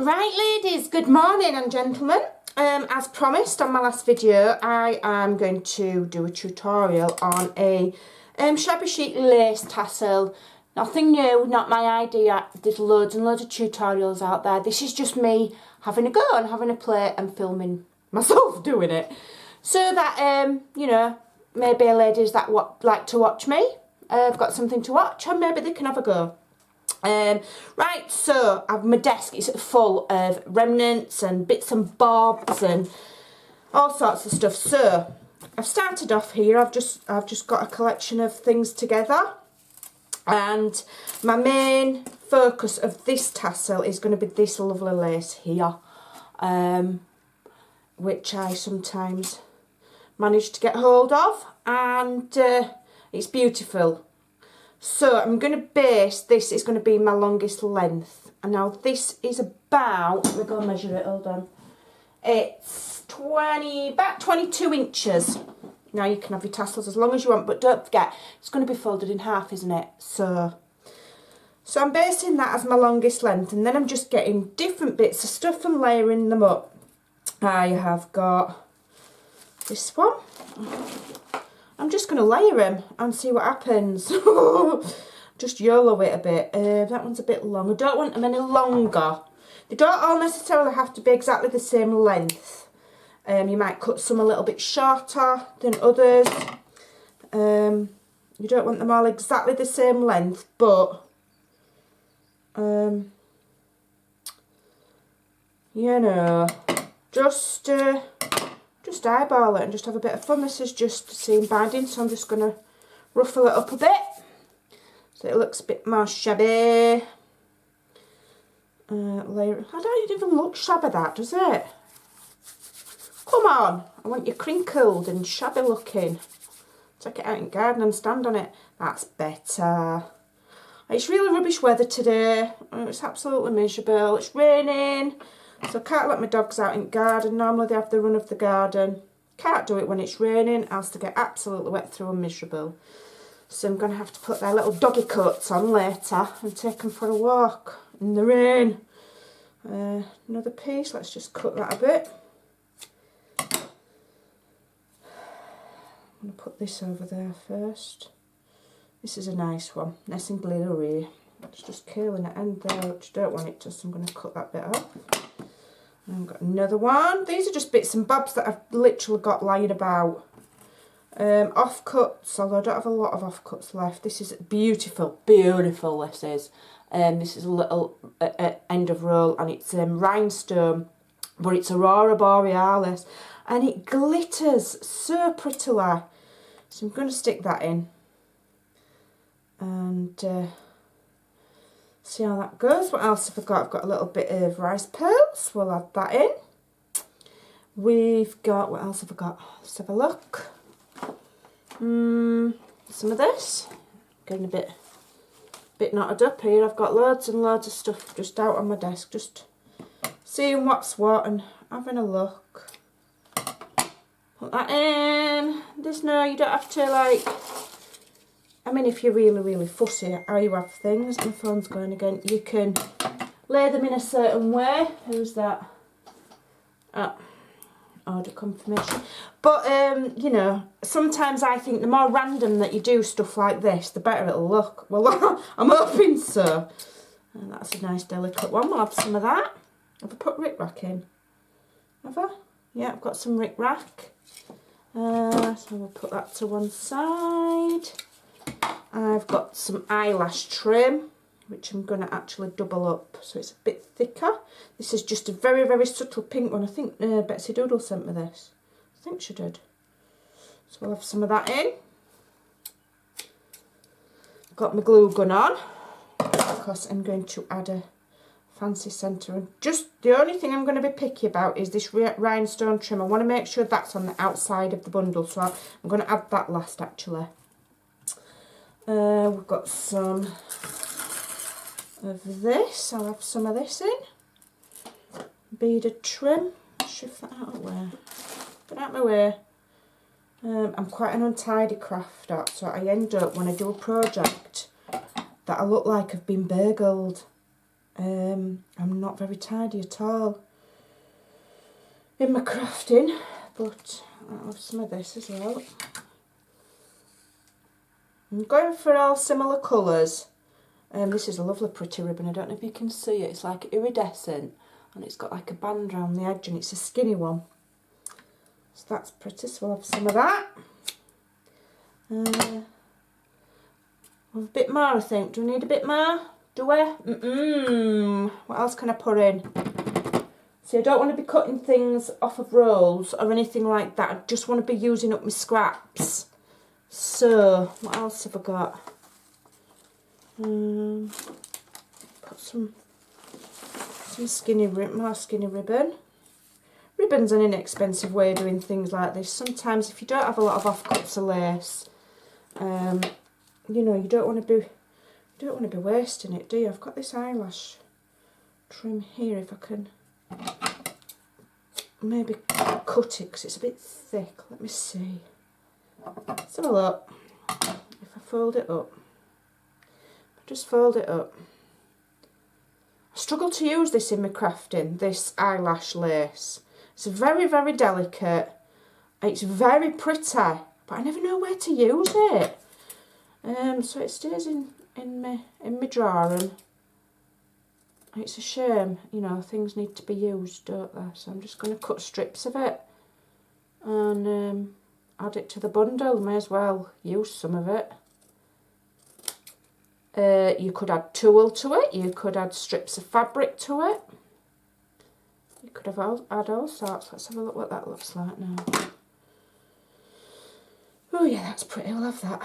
Right ladies, good morning and gentlemen. As promised on my last video, I am going to do a tutorial on a shabby chic lace tassel. Nothing new, not my idea. There's loads and loads of tutorials out there. This is just me having a go and having a play and filming myself doing it. So that, you know, maybe ladies that like to watch me, have got something to watch and maybe they can have a go. Right, so my desk is full of remnants and bits and bobs and all sorts of stuff. So I've started off here. I've just got a collection of things together, and my main focus of this tassel is going to be this lovely lace here, which I sometimes manage to get hold of, and it's beautiful. So I'm going to base this, is going to be my longest length. And now this is about, let me go and measure it, hold on. It's about 22 inches. Now you can have your tassels as long as you want, but don't forget, it's going to be folded in half, isn't it? So I'm basing that as my longest length, and then I'm just getting different bits of stuff and layering them up. I have got this one. I'm just going to layer them and see what happens. Just YOLO it a bit. That one's a bit long. I don't want them any longer. They don't all necessarily have to be exactly the same length. You might cut some a little bit shorter than others. You don't want them all exactly the same length, but you know, just eyeball it and just have a bit of fun. This is just seam binding, so I'm just going to ruffle it up a bit so it looks a bit more shabby. Layer. I don't even look shabby, that, does it? Come on, I want you crinkled and shabby looking. Take it out in the garden and stand on it. That's better. It's really rubbish weather today. It's absolutely miserable. It's raining. So I can't let my dogs out in the garden. Normally they have the run of the garden. Can't do it when it's raining, else they get absolutely wet through and miserable. So I'm going to have to put their little doggy coats on later and take them for a walk in the rain. Another piece, let's just cut that a bit. I'm going to put this over there first. This is a nice one, nice and glittery. It's just curling at the end there, which I don't want it to, so I'm going to cut that bit off. I've got another one. These are just bits and bobs that I've literally got lying about. Offcuts, although I don't have a lot of offcuts left. This is beautiful, beautiful this is. This is a little end of roll, and it's rhinestone, but it's Aurora Borealis, and it glitters so prettily. So I'm going to stick that in and see how that goes. What else have I got? I've got a little bit of rice pearls. We'll add that in. We've got, what else have I got? Let's have a look. Some of this. Getting a bit knotted up here. I've got loads and loads of stuff just out on my desk, just seeing what's what and having a look. Put that in. There's no, you don't have to like, I mean, if you're really, really fussy at how you have things, my phone's going again, you can lay them in a certain way. Who's that? Order confirmation. But, you know, sometimes I think the more random that you do stuff like this, the better it'll look. Well, I'm hoping so. And that's a nice delicate one. We'll have some of that. Have I put Rick Rack in? Have I? Yeah, I've got some Rick Rack. So we'll put that to one side. I've got some eyelash trim, which I'm going to actually double up so it's a bit thicker. This is just a very, very subtle pink one. I think Betsy Doodle sent me this. I think she did. So we'll have some of that in. Got my glue gun on because I'm going to add a fancy centre. And just the only thing I'm going to be picky about is this rhinestone trim. I want to make sure that's on the outside of the bundle, so I'm going to add that last actually. We've got some of this. I'll have some of this in. Beaded trim. Shift that out of the way. Get out of my way. I'm quite an untidy crafter, so I end up when I do a project that I look like I've been burgled. I'm not very tidy at all in my crafting, but I'll have some of this as well. I'm going for all similar colours. This is a lovely pretty ribbon. I don't know if you can see it. It's like iridescent and it's got like a band around the edge and it's a skinny one. So that's pretty, so we'll have some of that. A bit more, I think. Do we need a bit more? Do we? What else can I put in? See, I don't want to be cutting things off of rolls or anything like that. I just want to be using up my scraps. So, what else have I got? Put some more skinny ribbon. Ribbon's an inexpensive way of doing things like this. Sometimes if you don't have a lot of offcuts of lace, you know, you don't want to be wasting it, do you? I've got this eyelash trim here. If I can maybe cut it because it's a bit thick. Let me see. Let's have a look. If I fold it up, just fold it up. I struggle to use this in my crafting, this eyelash lace. It's very, very delicate. It's very pretty, but I never know where to use it. So it stays in my drawer, and it's a shame, you know, things need to be used, don't they? So I'm just going to cut strips of it and add it to the bundle. May as well use some of it. You could add tulle to it, you could add strips of fabric to it. You could have add all sorts. Let's have a look what that looks like now. Oh yeah, that's pretty, we'll have that.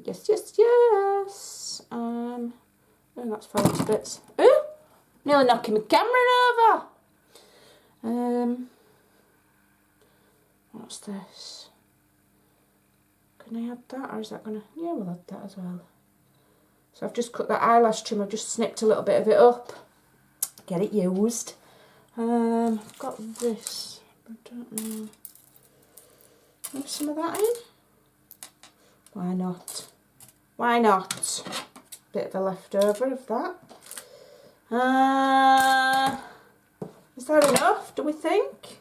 Yes, yes, yes. Oh, that's falling to bits. Oh, nearly knocking my camera over. What's this? Can I add that, or is that gonna? Yeah, we'll add that as well. So I've just cut that eyelash trim. I've just snipped a little bit of it up. Get it used. I've got this. I don't know. Have some of that in. Why not? Why not? Bit of a leftover of that. Is that enough, do we think?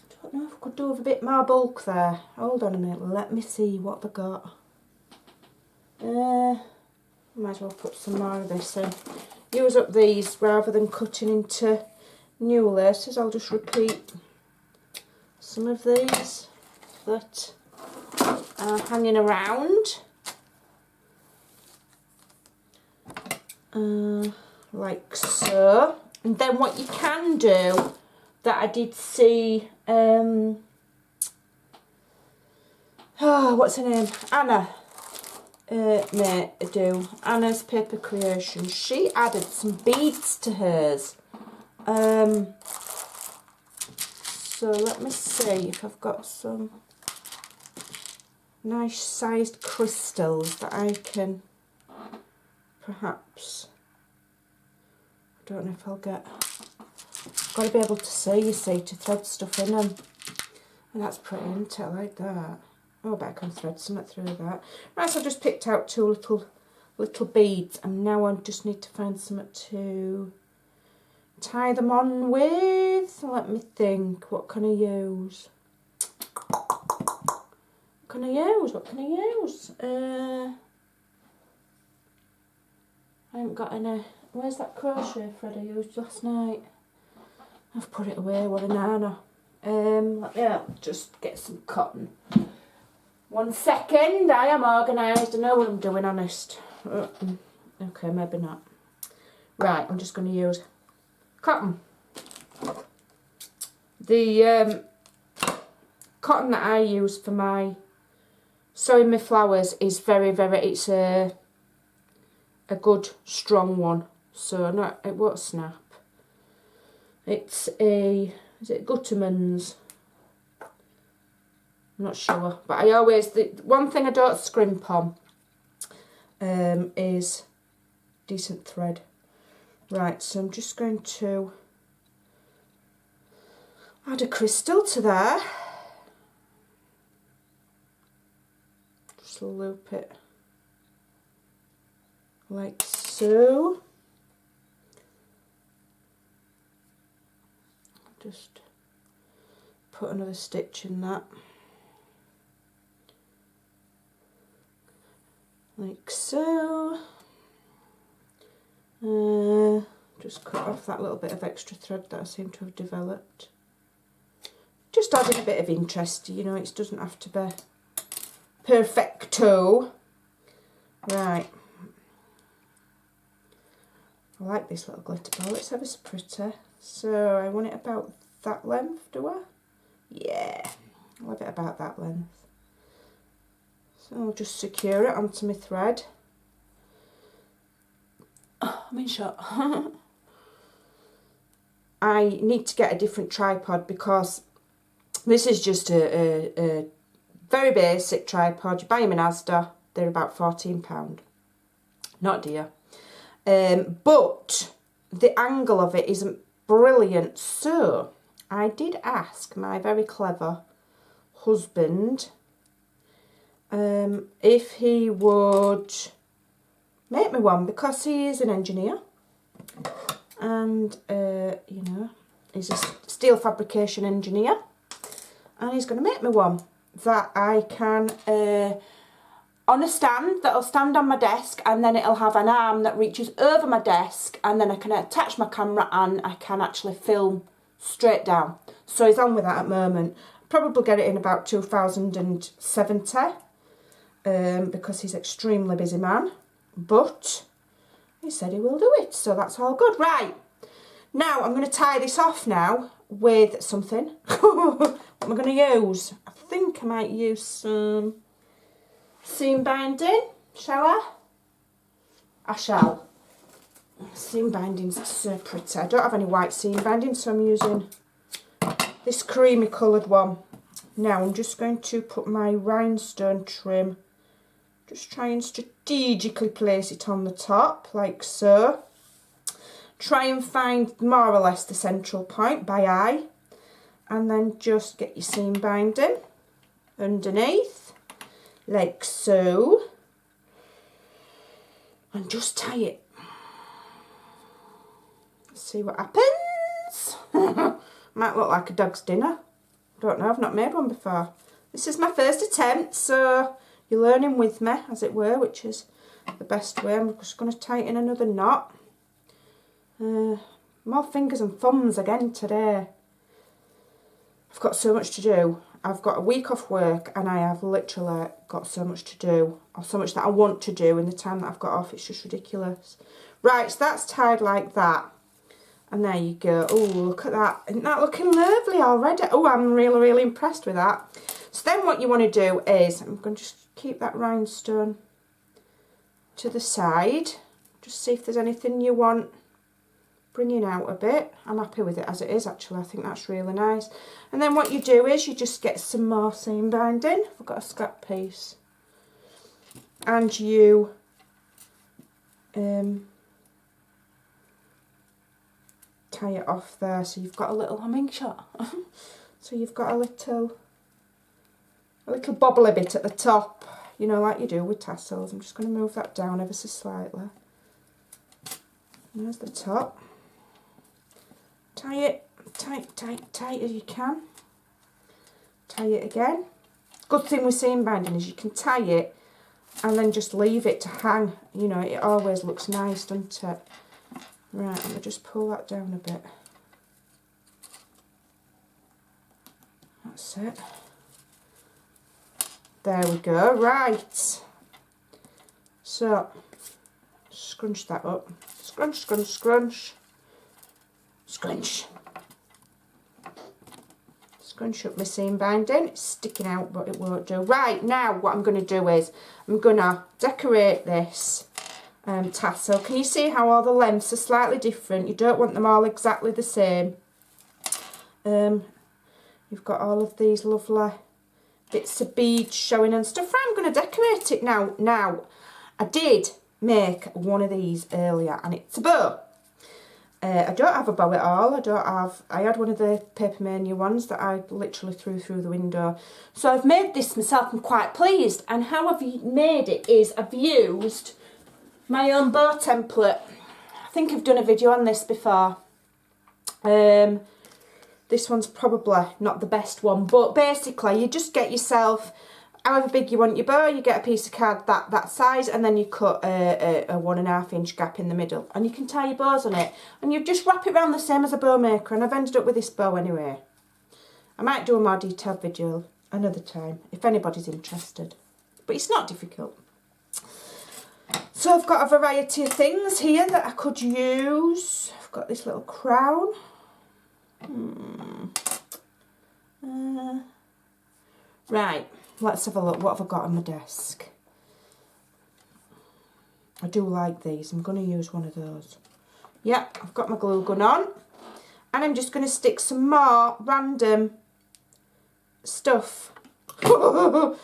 I don't know if I could do with a bit more bulk there. Hold on a minute, let me see what we got. Might as well put some more of this in. Use up these rather than cutting into new laces. I'll just repeat some of these that are hanging around. Like so. And then what you can do, that I did see, what's her name? Anna do. Anna's Paper Creations. She added some beads to hers. So let me see if I've got some nice sized crystals that I can perhaps, I don't know if I'll get, got to be able to see, you see, to thread stuff in them. And that's pretty, isn't it? I like that. Oh, I bet I can thread something through that. Right, so I've just picked out two little beads, and now I just need to find something to tie them on with. Let me think, what can I use? What can I use? I haven't got any. Where's that crochet thread I used last night? I've put it away, what a nana. Yeah, just get some cotton. 1 second, I am organised, I know what I'm doing, honest. Okay, maybe not. Right, I'm just going to use cotton. The cotton that I use for my sewing my flowers is very, it's a good strong one, so no, it won't snap. It's a, is it Gutterman's? I'm not sure, but I always, the one thing I don't scrimp on is decent thread. Right, so I'm just going to add a crystal to there. Just loop it like so. so. Just put another stitch in that. Like so. Just cut off that little bit of extra thread that I seem to have developed. Just adding a bit of interest, you know, it doesn't have to be perfecto. Right. I like this little glitter ball, it's ever so pretty. So I want it about that length, do I? Yeah, I love it about that length. So I'll just secure it onto my thread. Oh, I'm in shot. I need to get a different tripod because this is just a very basic tripod. You buy them in Asda, they're about £14. Not dear. But the angle of it isn't brilliant. So I did ask my very clever husband if he would make me one, because he is an engineer and you know, he's a steel fabrication engineer, and he's going to make me one that I can on a stand, that'll stand on my desk, and then it'll have an arm that reaches over my desk, and then I can attach my camera and I can actually film straight down. So he's on with that at the moment. Probably get it in about 2070 because he's an extremely busy man, but he said he will do it, so that's all good. Right, now I'm going to tie this off now with something. What am I going to use? I think I might use some seam binding, shall I? I shall. Seam binding's so pretty. I don't have any white seam binding, so I'm using this creamy coloured one. Now I'm just going to put my rhinestone trim, just try and strategically place it on the top, like so. Try and find more or less the central point by eye, and then just get your seam binding underneath, like so, and just tie it. See what happens. Might look like a dog's dinner. Don't know, I've not made one before. This is my first attempt, so you're learning with me, as it were, which is the best way. I'm just going to tighten another knot. More fingers and thumbs again today. I've got so much to do. I've got a week off work and I have literally got so much to do, or so much that I want to do in the time that I've got off. It's just ridiculous. Right, so that's tied like that. And there you go. Oh, look at that. Isn't that looking lovely already? Oh, I'm really, really impressed with that. So then what you want to do is, I'm going to just keep that rhinestone to the side. Just see if there's anything you want bringing out a bit. I'm happy with it as it is, actually. I think that's really nice. And then what you do is you just get some more seam binding. I've got a scrap piece. And you tie it off there, so you've got a little humming shot. So you've got a little bobbly bit at the top, you know, like you do with tassels. I'm just going to move that down ever so slightly. There's the top. Tie it tight, tight, tight as you can. Tie it again. Good thing with seam binding is you can tie it and then just leave it to hang. You know, it always looks nice, doesn't it? Right, let me just pull that down a bit. That's it. There we go. Right. So, scrunch that up. Scrunch, scrunch, scrunch. Scrunch. Scrunch up my seam binding. It's sticking out, but it won't do. Right, now what I'm going to do is I'm going to decorate this tassel. Can you see how all the lengths are slightly different? You don't want them all exactly the same. You've got all of these lovely bits of beads showing and stuff. Right, I'm going to decorate it now. Now, I did make one of these earlier and it's a bow. I don't have a bow at all. I had one of the Paper Mania ones that I literally threw through the window. So I've made this myself. I'm quite pleased. And how I've made it is I've used my own bow template. I think I've done a video on this before. This one's probably not the best one, but basically you just get yourself, however big you want your bow, you get a piece of card that size, and then you cut a 1.5 inch gap in the middle, and you can tie your bows on it, and you just wrap it around the same as a bow maker. And I've ended up with this bow anyway. I might do a more detailed video another time if anybody's interested, but it's not difficult. So I've got a variety of things here that I could use. I've got this little crown. Right, let's have a look. What have I got on my desk? I do like these. I'm going to use one of those. Yep, I've got my glue gun on, and I'm just going to stick some more random stuff to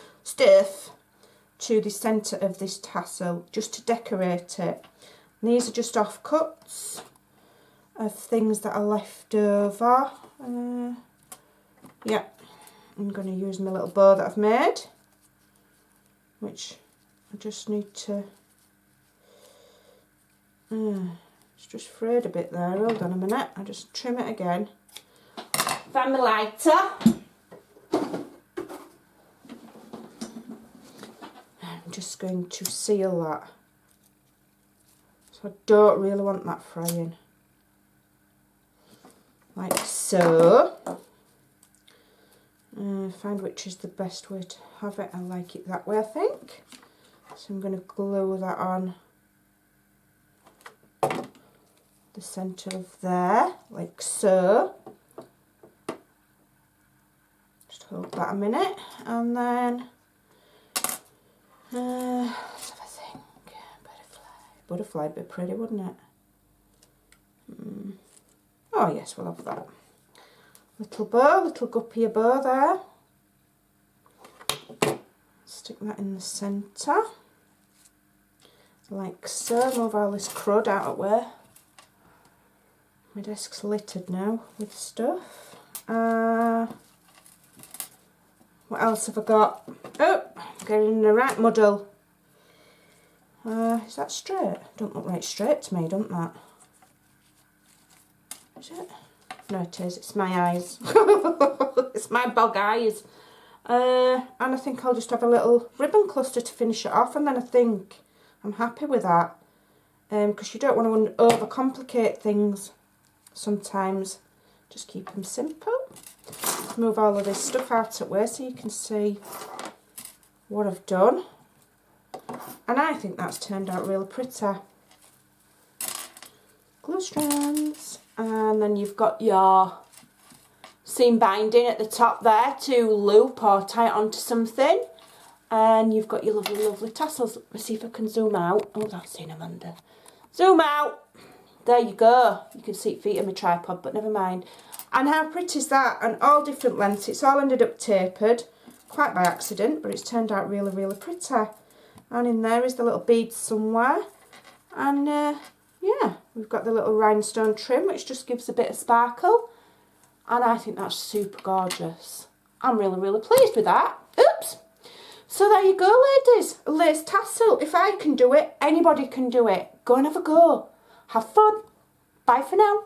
the centre of this tassel, just to decorate it. And these are just offcuts of things that are left over. Yeah, I'm going to use my little bow that I've made, which I just need to it's just frayed a bit there. Hold on a minute, I'll just trim it again. Find my lighter. I'm just going to seal that, so I don't really want that frying. Like so. Find which is the best way to have it. I like it that way, I think. So I'm going to glue that on the centre of there, like so. Just hold that a minute, and then let's have a think. Butterfly would be pretty, wouldn't it? Oh yes, we'll have that. Little bow, little guppy bow there. Stick that in the centre, like so. Move all this crud out of the way. My desk's littered now with stuff. What else have I got? Oh, getting in the right muddle. Is that straight? Don't look right straight to me, don't that? Is it? No, it is. It's my eyes. It's my bog eyes. And I think I'll just have a little ribbon cluster to finish it off, and then I think I'm happy with that. Because you don't want to overcomplicate things sometimes. Just keep them simple. Let's move all of this stuff out of the way so you can see what I've done. And I think that's turned out really pretty. Glue strands. And then you've got your seam binding at the top there to loop or tie it onto something. And you've got your lovely, lovely tassels. Let's see if I can zoom out. Oh, that's seen Amanda. Zoom out. There you go. You can see feet on my tripod, but never mind. And how pretty is that? And all different lengths. It's all ended up tapered, quite by accident, but it's turned out really, really pretty. And in there is the little beads somewhere. And yeah, we've got the little rhinestone trim, which just gives a bit of sparkle. And I think that's super gorgeous. I'm really, really pleased with that. Oops. So there you go, ladies. A lace tassel. If I can do it, anybody can do it. Go and have a go. Have fun. Bye for now.